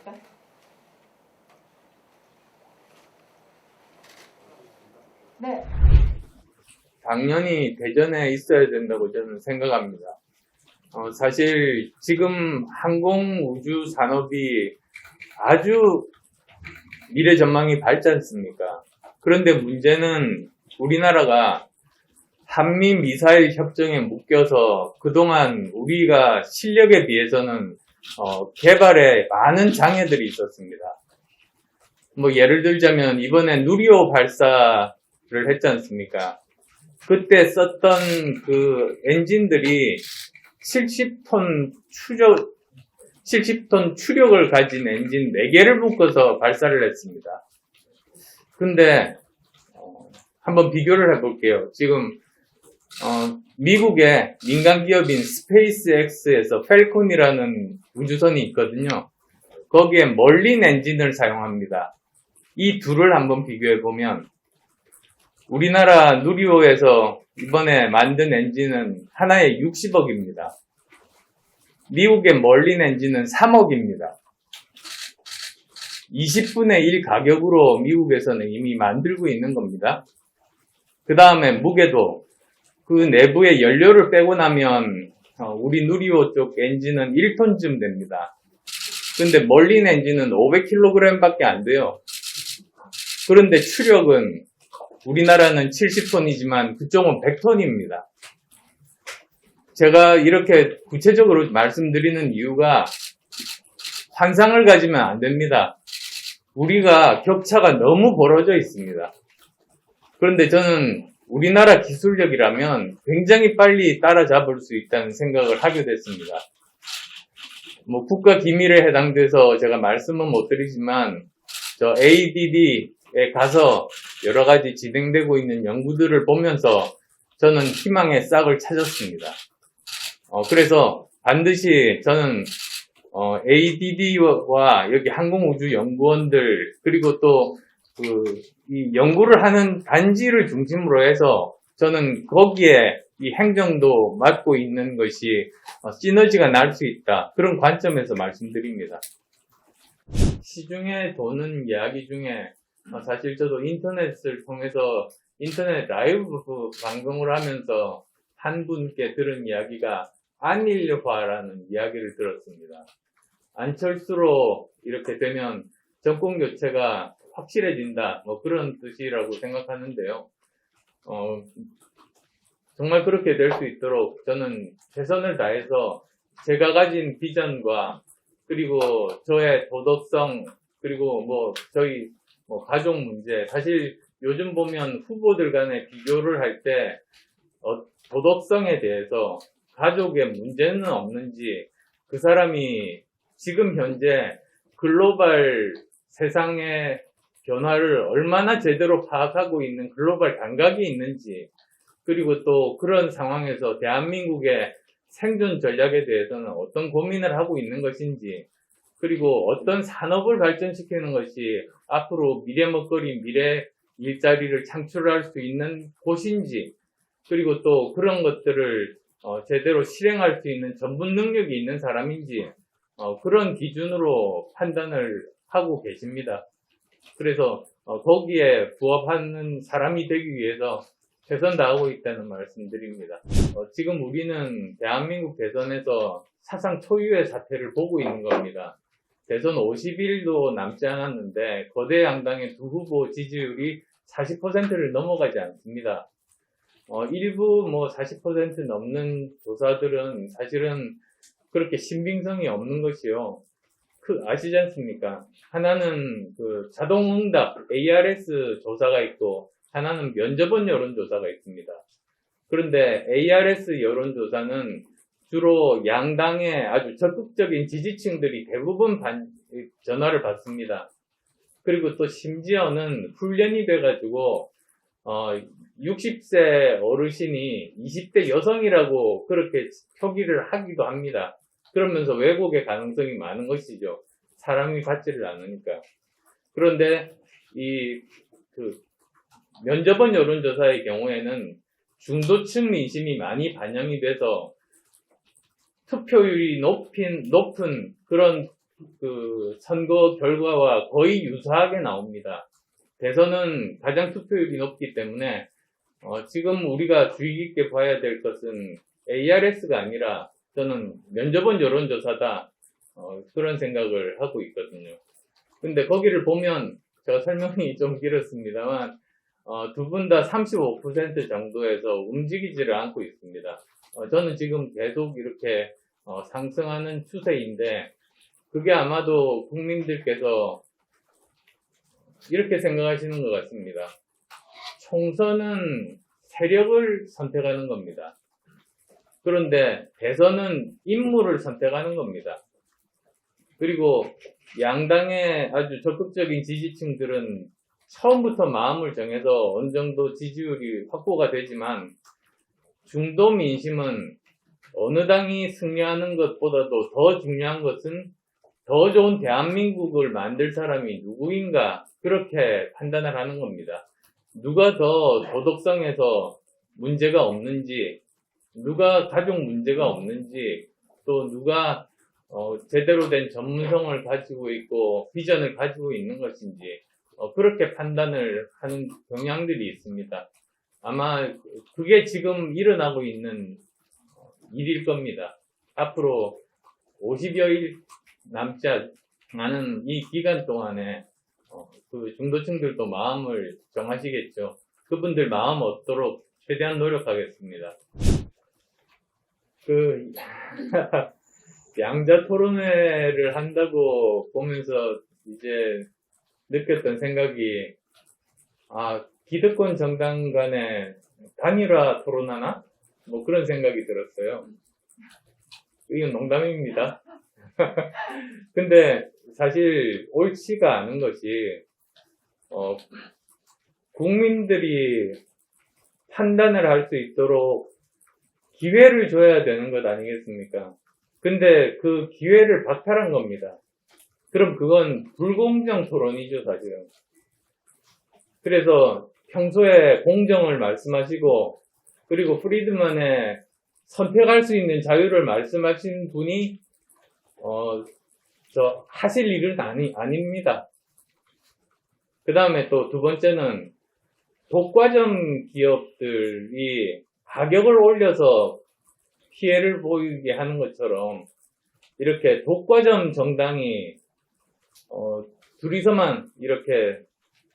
있습니까? 네. 당연히 대전에 있어야 된다고 저는 생각합니다. 사실 지금 항공우주 산업이 아주 미래 전망이 밝지 않습니까? 그런데 문제는 우리나라가 한미 미사일 협정에 묶여서 그동안 우리가 실력에 비해서는 개발에 많은 장애들이 있었습니다. 뭐 예를 들자면 이번에 누리호 발사를 했지 않습니까? 그때 썼던 그 엔진들이 70톤 추력을 가진 엔진 4개를 묶어서 발사를 했습니다. 근데 한번 비교를 해볼게요. 지금 미국의 민간 기업인 스페이스X에서 펠콘이라는 우주선이 있거든요. 거기에 멀린 엔진을 사용합니다. 이 둘을 한번 비교해보면 우리나라 누리호에서 이번에 만든 엔진은 하나에 60억입니다. 미국의 멀린 엔진은 3억입니다. 20분의 1 가격으로 미국에서는 이미 만들고 있는 겁니다. 그 다음에 무게도 그 내부에 연료를 빼고 나면 우리 누리호 쪽 엔진은 1톤쯤 됩니다. 근데 멀린 엔진은 500kg 밖에 안 돼요. 그런데 추력은 우리나라는 70톤이지만 그쪽은 100톤입니다. 제가 이렇게 구체적으로 말씀드리는 이유가 환상을 가지면 안 됩니다. 우리가 격차가 너무 벌어져 있습니다. 그런데 저는 우리나라 기술력이라면 굉장히 빨리 따라잡을 수 있다는 생각을 하게 됐습니다. 뭐 국가 기밀에 해당돼서 제가 말씀은 못 드리지만 저 ADD에 가서 여러 가지 진행되고 있는 연구들을 보면서 저는 희망의 싹을 찾았습니다. 그래서 반드시 저는 ADD와 여기 항공우주연구원들 그리고 또 이 연구를 하는 단지를 중심으로 해서 저는 거기에 이 행정도 맡고 있는 것이 시너지가 날 수 있다. 그런 관점에서 말씀드립니다. 시중에 도는 이야기 중에 사실 저도 인터넷을 통해서 인터넷 라이브 방송을 하면서 한 분께 들은 이야기가 안일화라는 이야기를 들었습니다. 안철수로 이렇게 되면 정권 교체가 확실해진다, 뭐 그런 뜻이라고 생각하는데요. 정말 그렇게 될 수 있도록 저는 최선을 다해서 제가 가진 비전과 그리고 저의 도덕성 그리고 뭐 저희 가족 문제, 사실 요즘 보면 후보들 간에 비교를 할 때 도덕성에 대해서 가족의 문제는 없는지, 그 사람이 지금 현재 글로벌 세상의 변화를 얼마나 제대로 파악하고 있는 글로벌 감각이 있는지, 그리고 또 그런 상황에서 대한민국의 생존 전략에 대해서는 어떤 고민을 하고 있는 것인지, 그리고 어떤 산업을 발전시키는 것이 앞으로 미래 먹거리, 미래 일자리를 창출할 수 있는 곳인지, 그리고 또 그런 것들을 제대로 실행할 수 있는 전문 능력이 있는 사람인지 그런 기준으로 판단을 하고 계십니다. 그래서 거기에 부합하는 사람이 되기 위해서 최선 다하고 있다는 말씀드립니다. 지금 우리는 대한민국 대선에서 사상 초유의 사태를 보고 있는 겁니다. 대선 50일도 남지 않았는데 거대 양당의 두 후보 지지율이 40%를 넘어가지 않습니다. 일부 40% 넘는 조사들은 사실은 그렇게 신빙성이 없는 것이요. 아시지 않습니까? 하나는 자동응답 ARS 조사가 있고 하나는 면접원 여론조사가 있습니다. 그런데 ARS 여론조사는 주로 양당의 아주 적극적인 지지층들이 대부분 전화를 받습니다. 그리고 또 심지어는 훈련이 돼가지고 60세 어르신이 20대 여성이라고 그렇게 표기를 하기도 합니다. 그러면서 왜곡의 가능성이 많은 것이죠. 사람이 받지를 않으니까. 그런데 면접원 여론조사의 경우에는 중도층 민심이 많이 반영이 돼서 투표율이 높은 그런 그 선거 결과와 거의 유사하게 나옵니다. 대선은 가장 투표율이 높기 때문에 지금 우리가 주의 깊게 봐야 될 것은 ARS가 아니라 저는 면접은 여론조사다 그런 생각을 하고 있거든요. 근데 거기를 보면 제가 설명이 좀 길었습니다만 두 분 다 35% 정도에서 움직이지를 않고 있습니다. 저는 지금 계속 이렇게 상승하는 추세인데 그게 아마도 국민들께서 이렇게 생각하시는 것 같습니다. 총선은 세력을 선택하는 겁니다. 그런데 대선은 인물을 선택하는 겁니다. 그리고 양당의 아주 적극적인 지지층들은 처음부터 마음을 정해서 어느 정도 지지율이 확보가 되지만 중도 민심은 어느 당이 승리하는 것보다도 더 중요한 것은 더 좋은 대한민국을 만들 사람이 누구인가 그렇게 판단을 하는 겁니다. 누가 더 도덕성에서 문제가 없는지, 누가 가족 문제가 없는지, 또 누가 제대로 된 전문성을 가지고 있고 비전을 가지고 있는 것인지 그렇게 판단을 하는 경향들이 있습니다. 아마 그게 지금 일어나고 있는 일일 겁니다. 앞으로 50여일 남지 않은 이 기간 동안에 그 중도층들도 마음을 정하시겠죠. 그분들 마음 얻도록 최대한 노력하겠습니다. 그 양자 토론회를 한다고 보면서 이제 느꼈던 생각이 기득권 정당 간에 단일화 토론하나? 뭐 그런 생각이 들었어요. 이건 농담입니다. 근데 사실 옳지가 않은 것이 국민들이 판단을 할 수 있도록 기회를 줘야 되는 것 아니겠습니까? 근데 그 기회를 박탈한 겁니다. 그럼 그건 불공정 토론이죠, 사실은. 그래서 평소에 공정을 말씀하시고 그리고 프리드만의 선택할 수 있는 자유를 말씀하신 분이 하실 일은 아닙니다. 그 다음에 또 두 번째는 독과점 기업들이 가격을 올려서 피해를 보이게 하는 것처럼 이렇게 독과점 정당이 둘이서만 이렇게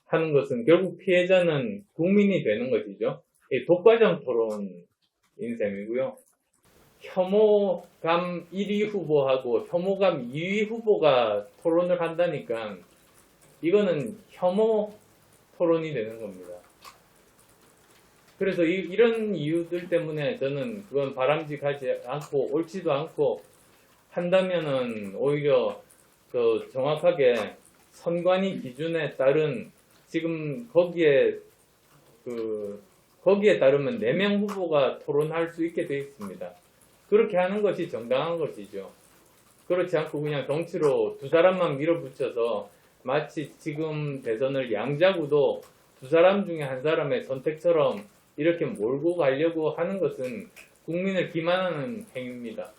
하는 것은 결국 피해자는 국민이 되는 것이죠. 이 독과점 토론인 셈이고요. 혐오감 1위 후보하고 혐오감 2위 후보가 토론을 한다니까 이거는 혐오 토론이 되는 겁니다. 그래서 이런 이유들 때문에 저는 그건 바람직하지 않고 옳지도 않고 한다면은 오히려 그 정확하게 선관위 기준에 따른 지금 거기에 따르면 4명 후보가 토론할 수 있게 되어 있습니다. 그렇게 하는 것이 정당한 것이죠. 그렇지 않고 그냥 정치로 두 사람만 밀어붙여서 마치 지금 대선을 양자구도 두 사람 중에 한 사람의 선택처럼 이렇게 몰고 가려고 하는 것은 국민을 기만하는 행위입니다.